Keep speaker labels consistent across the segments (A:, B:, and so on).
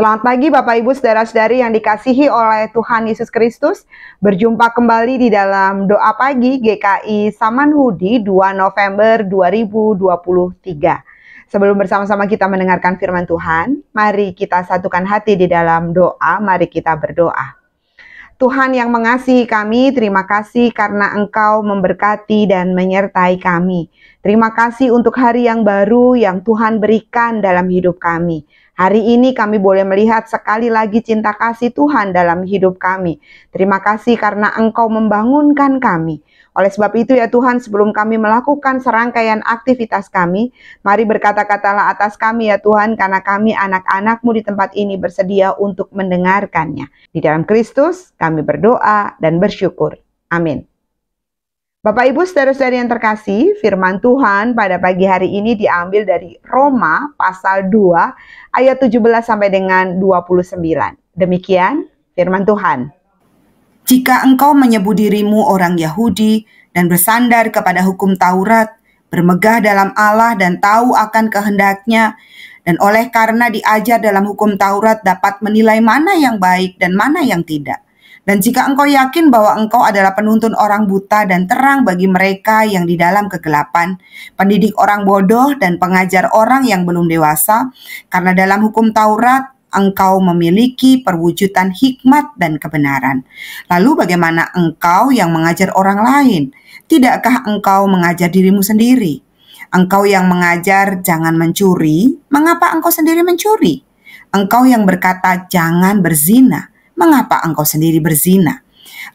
A: Selamat pagi Bapak Ibu Saudara-saudari yang dikasihi oleh Tuhan Yesus Kristus. Berjumpa kembali di dalam doa pagi GKI Samanhudi 2 November 2023. Sebelum bersama-sama kita mendengarkan firman Tuhan, mari kita satukan hati di dalam doa, mari kita berdoa. Tuhan yang mengasihi kami, terima kasih karena Engkau memberkati dan menyertai kami. Terima kasih untuk hari yang baru yang Tuhan berikan dalam hidup kami. Hari ini kami boleh melihat sekali lagi cinta kasih Tuhan dalam hidup kami. Terima kasih karena Engkau membangunkan kami. Oleh sebab itu ya Tuhan, sebelum kami melakukan serangkaian aktivitas kami, mari berkata-katalah atas kami ya Tuhan, karena kami anak-anak-Mu di tempat ini bersedia untuk mendengarkannya. Di dalam Kristus kami berdoa dan bersyukur. Amin. Bapak Ibu saudara-saudari yang terkasih, firman Tuhan pada pagi hari ini diambil dari Roma pasal 2 ayat 17 sampai dengan 29. Demikian firman Tuhan.
B: Jika engkau menyebut dirimu orang Yahudi dan bersandar kepada hukum Taurat, bermegah dalam Allah dan tahu akan kehendaknya, dan oleh karena diajar dalam hukum Taurat dapat menilai mana yang baik dan mana yang tidak. Dan jika engkau yakin bahwa engkau adalah penuntun orang buta dan terang bagi mereka yang di dalam kegelapan, pendidik orang bodoh dan pengajar orang yang belum dewasa, karena dalam hukum Taurat engkau memiliki perwujudan hikmat dan kebenaran. Lalu bagaimana engkau yang mengajar orang lain? Tidakkah engkau mengajar dirimu sendiri? Engkau yang mengajar jangan mencuri, mengapa engkau sendiri mencuri? Engkau yang berkata jangan berzina, mengapa engkau sendiri berzina?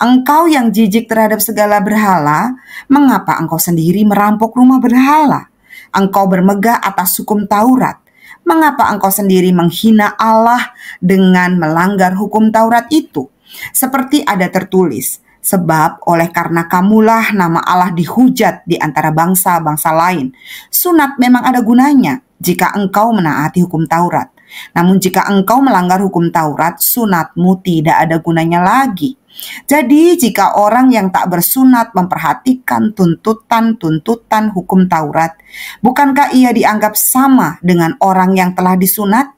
B: Engkau yang jijik terhadap segala berhala, mengapa engkau sendiri merampok rumah berhala? Engkau bermegah atas hukum Taurat, mengapa engkau sendiri menghina Allah dengan melanggar hukum Taurat itu? Seperti ada tertulis, sebab oleh karena kamulah nama Allah dihujat di antara bangsa-bangsa lain. Sunat memang ada gunanya jika engkau menaati hukum Taurat. Namun jika engkau melanggar hukum Taurat, sunatmu tidak ada gunanya lagi. Jadi jika orang yang tak bersunat memperhatikan tuntutan-tuntutan hukum Taurat, bukankah ia dianggap sama dengan orang yang telah disunat?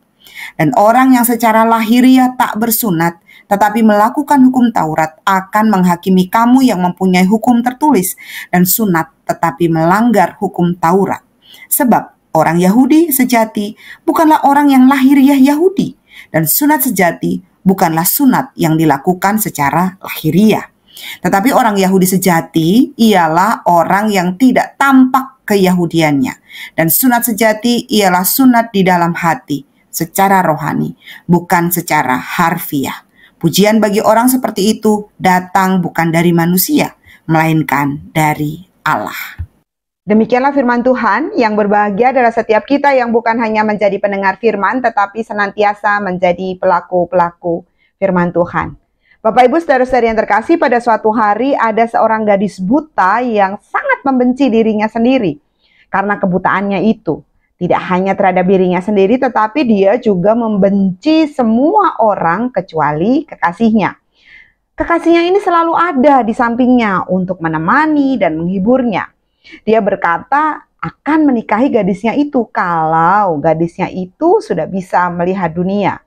B: Dan orang yang secara lahiriah tak bersunat, tetapi melakukan hukum Taurat akan menghakimi kamu yang mempunyai hukum tertulis dan sunat tetapi melanggar hukum Taurat. Sebab orang Yahudi sejati bukanlah orang yang lahiriah Yahudi, dan sunat sejati bukanlah sunat yang dilakukan secara lahiriah. Tetapi orang Yahudi sejati ialah orang yang tidak tampak keyahudiannya, dan sunat sejati ialah sunat di dalam hati, secara rohani, bukan secara harfiah. Pujian bagi orang seperti itu datang bukan dari manusia, melainkan dari Allah.
A: Demikianlah firman Tuhan. Yang berbahagia adalah setiap kita yang bukan hanya menjadi pendengar firman, tetapi senantiasa menjadi pelaku-pelaku firman Tuhan. Bapak Ibu saudara-saudari yang terkasih, pada suatu hari ada seorang gadis buta yang sangat membenci dirinya sendiri karena kebutaannya itu. Tidak hanya terhadap dirinya sendiri, tetapi dia juga membenci semua orang kecuali kekasihnya. Kekasihnya ini selalu ada di sampingnya untuk menemani dan menghiburnya. Dia berkata akan menikahi gadisnya itu kalau gadisnya itu sudah bisa melihat dunia.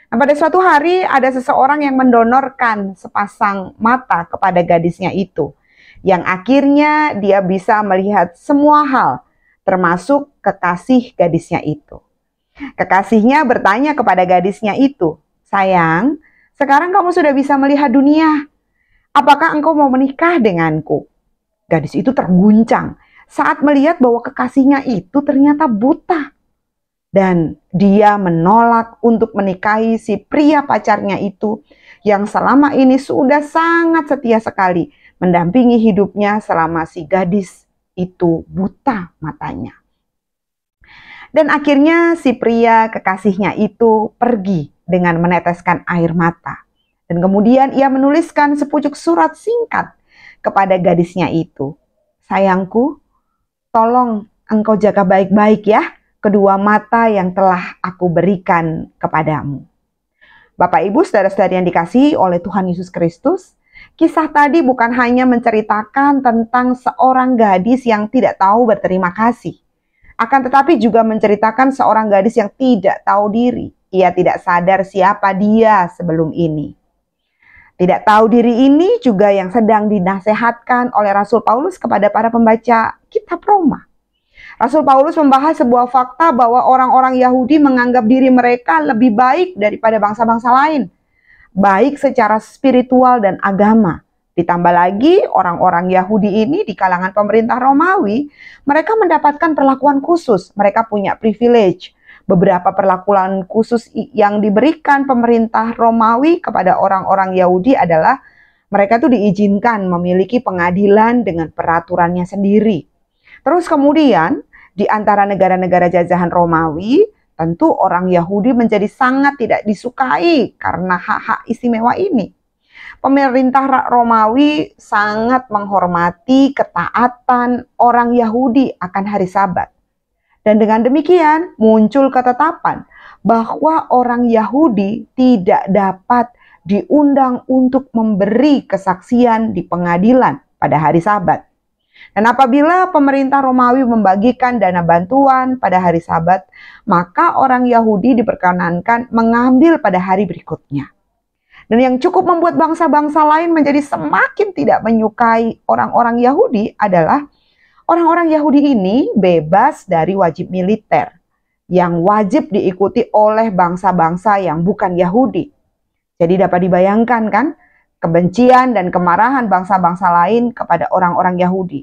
A: Nah, pada suatu hari ada seseorang yang mendonorkan sepasang mata kepada gadisnya itu, yang akhirnya dia bisa melihat semua hal, termasuk kekasih gadisnya itu. Kekasihnya bertanya kepada gadisnya itu, "Sayang, sekarang kamu sudah bisa melihat dunia. Apakah engkau mau menikah denganku?" Gadis itu terguncang saat melihat bahwa kekasihnya itu ternyata buta. Dan dia menolak untuk menikahi si pria pacarnya itu yang selama ini sudah sangat setia sekali mendampingi hidupnya selama si gadis itu buta matanya. Dan akhirnya si pria kekasihnya itu pergi dengan meneteskan air mata. Dan kemudian ia menuliskan sepucuk surat singkat kepada gadisnya itu. "Sayangku, tolong engkau jaga baik-baik ya kedua mata yang telah aku berikan kepadamu." Bapak Ibu saudara-saudari yang dikasihi oleh Tuhan Yesus Kristus, kisah tadi bukan hanya menceritakan tentang seorang gadis yang tidak tahu berterima kasih, akan tetapi juga menceritakan seorang gadis yang tidak tahu diri, Ia tidak sadar siapa dia sebelum ini. Tidak tahu diri ini juga yang sedang dinasehatkan oleh Rasul Paulus kepada para pembaca kitab Roma. Rasul Paulus membahas sebuah fakta bahwa orang-orang Yahudi menganggap diri mereka lebih baik daripada bangsa-bangsa lain, baik secara spiritual dan agama. Ditambah lagi, orang-orang Yahudi ini di kalangan pemerintah Romawi, mereka mendapatkan perlakuan khusus. Mereka punya privilege. Beberapa perlakuan khusus yang diberikan pemerintah Romawi kepada orang-orang Yahudi adalah mereka tuh diizinkan memiliki pengadilan dengan peraturannya sendiri. Terus kemudian, di antara negara-negara jajahan Romawi, tentu orang Yahudi menjadi sangat tidak disukai karena hak-hak istimewa ini. Pemerintah Romawi sangat menghormati ketaatan orang Yahudi akan hari Sabat. Dan dengan demikian muncul ketetapan bahwa orang Yahudi tidak dapat diundang untuk memberi kesaksian di pengadilan pada hari Sabat. Dan apabila pemerintah Romawi membagikan dana bantuan pada hari Sabat, maka orang Yahudi diperkenankan mengambil pada hari berikutnya. Dan yang cukup membuat bangsa-bangsa lain menjadi semakin tidak menyukai orang-orang Yahudi adalah orang-orang Yahudi ini bebas dari wajib militer yang wajib diikuti oleh bangsa-bangsa yang bukan Yahudi. Jadi dapat dibayangkan kan kebencian dan kemarahan bangsa-bangsa lain kepada orang-orang Yahudi.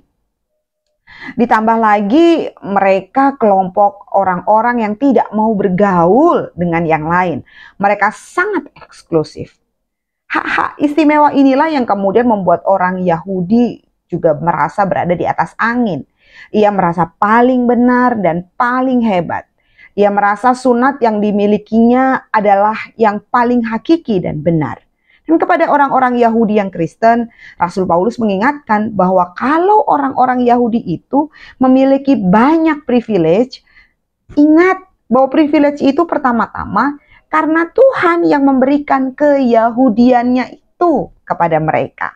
A: Ditambah lagi mereka kelompok orang-orang yang tidak mau bergaul dengan yang lain. Mereka sangat eksklusif. Hak-hak istimewa inilah yang kemudian membuat orang Yahudi juga merasa berada di atas angin. Ia merasa paling benar dan paling hebat. Ia merasa sunat yang dimilikinya adalah yang paling hakiki dan benar. Dan kepada orang-orang Yahudi yang Kristen, Rasul Paulus mengingatkan bahwa kalau orang-orang Yahudi itu memiliki banyak privilege, ingat bahwa privilege itu pertama-tama karena Tuhan yang memberikan keyahudiannya itu kepada mereka.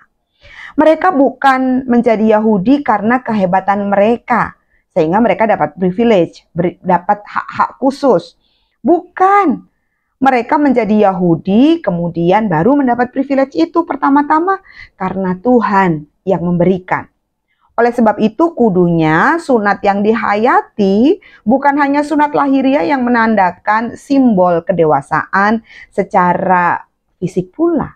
A: Mereka bukan menjadi Yahudi karena kehebatan mereka, sehingga mereka dapat privilege, dapat hak-hak khusus. Bukan. Mereka menjadi Yahudi, kemudian baru mendapat privilege itu pertama-tama karena Tuhan yang memberikan. Oleh sebab itu, kudunya sunat yang dihayati bukan hanya sunat lahiriah yang menandakan simbol kedewasaan secara fisik pula.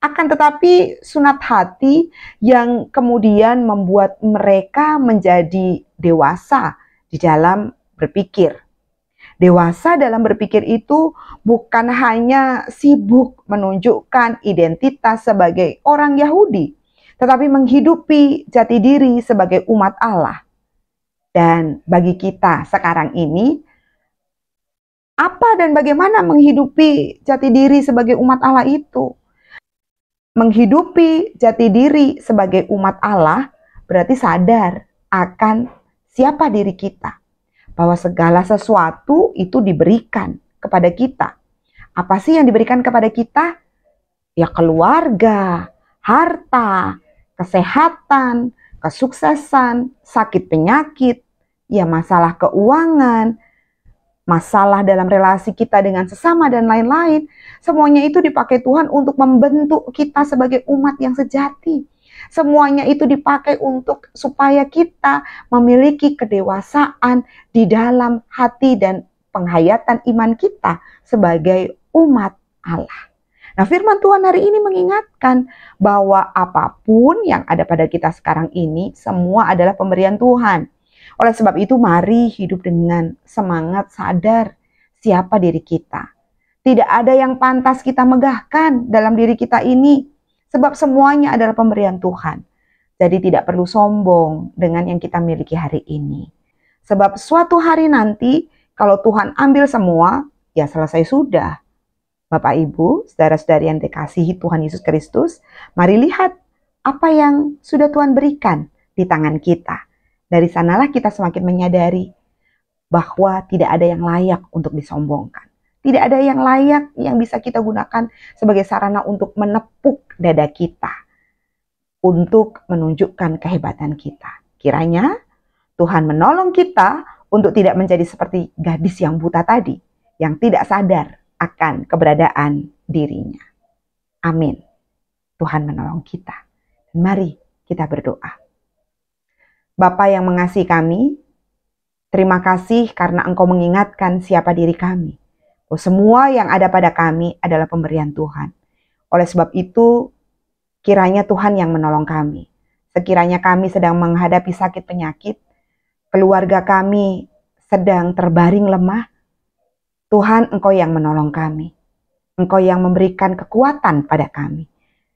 A: Akan tetapi sunat hati yang kemudian membuat mereka menjadi dewasa di dalam berpikir. Dewasa dalam berpikir itu bukan hanya sibuk menunjukkan identitas sebagai orang Yahudi, tetapi menghidupi jati diri sebagai umat Allah. Dan bagi kita sekarang ini, apa dan bagaimana menghidupi jati diri sebagai umat Allah itu? Menghidupi jati diri sebagai umat Allah berarti sadar akan siapa diri kita. Bahwa segala sesuatu itu diberikan kepada kita. Apa sih yang diberikan kepada kita? Ya keluarga, harta, kesehatan, kesuksesan, sakit penyakit, ya masalah keuangan, masalah dalam relasi kita dengan sesama dan lain-lain. Semuanya itu dipakai Tuhan untuk membentuk kita sebagai umat yang sejati. Semuanya itu dipakai untuk supaya kita memiliki kedewasaan di dalam hati dan penghayatan iman kita sebagai umat Allah. Nah, firman Tuhan hari ini mengingatkan bahwa apapun yang ada pada kita sekarang ini semua adalah pemberian Tuhan. Oleh sebab itu mari hidup dengan semangat sadar siapa diri kita. Tidak ada yang pantas kita megahkan dalam diri kita ini. Sebab semuanya adalah pemberian Tuhan. Jadi tidak perlu sombong dengan yang kita miliki hari ini. Sebab suatu hari nanti, kalau Tuhan ambil semua, ya selesai sudah. Bapak Ibu, saudara-saudari yang dikasihi Tuhan Yesus Kristus, mari lihat apa yang sudah Tuhan berikan di tangan kita. Dari sanalah kita semakin menyadari bahwa tidak ada yang layak untuk disombongkan. Tidak ada yang layak yang bisa kita gunakan sebagai sarana untuk menepuk dada kita. Untuk menunjukkan kehebatan kita. Kiranya Tuhan menolong kita untuk tidak menjadi seperti gadis yang buta tadi. Yang tidak sadar akan keberadaan dirinya. Amin. Tuhan menolong kita. Mari kita berdoa. Bapa yang mengasihi kami, terima kasih karena Engkau mengingatkan siapa diri kami. Semua yang ada pada kami adalah pemberian Tuhan. Oleh sebab itu, kiranya Tuhan yang menolong kami. Sekiranya kami sedang menghadapi sakit penyakit, keluarga kami sedang terbaring lemah, Tuhan, Engkau yang menolong kami. Engkau yang memberikan kekuatan pada kami.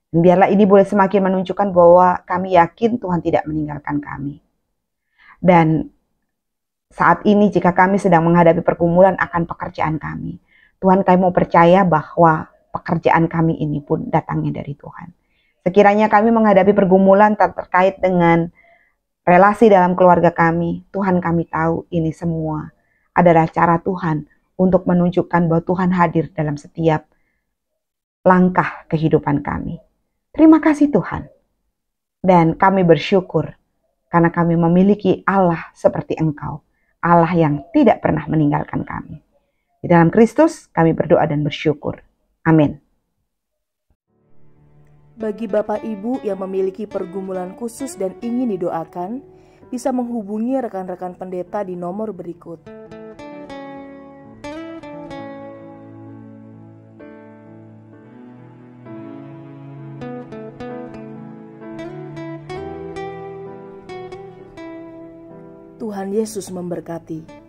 A: Dan biarlah ini boleh semakin menunjukkan bahwa kami yakin Tuhan tidak meninggalkan kami. Dan saat ini jika kami sedang menghadapi pergumulan akan pekerjaan kami, Tuhan, kami mau percaya bahwa pekerjaan kami ini pun datangnya dari Tuhan. Sekiranya kami menghadapi pergumulan terkait dengan relasi dalam keluarga kami, Tuhan, kami tahu ini semua adalah cara Tuhan untuk menunjukkan bahwa Tuhan hadir dalam setiap langkah kehidupan kami. Terima kasih Tuhan. Dan kami bersyukur karena kami memiliki Allah seperti Engkau, Allah yang tidak pernah meninggalkan kami. Di dalam Kristus kami berdoa dan bersyukur. Amin.
C: Bagi Bapak Ibu yang memiliki pergumulan khusus dan ingin didoakan, bisa menghubungi rekan-rekan pendeta di nomor berikut. Tuhan Yesus memberkati.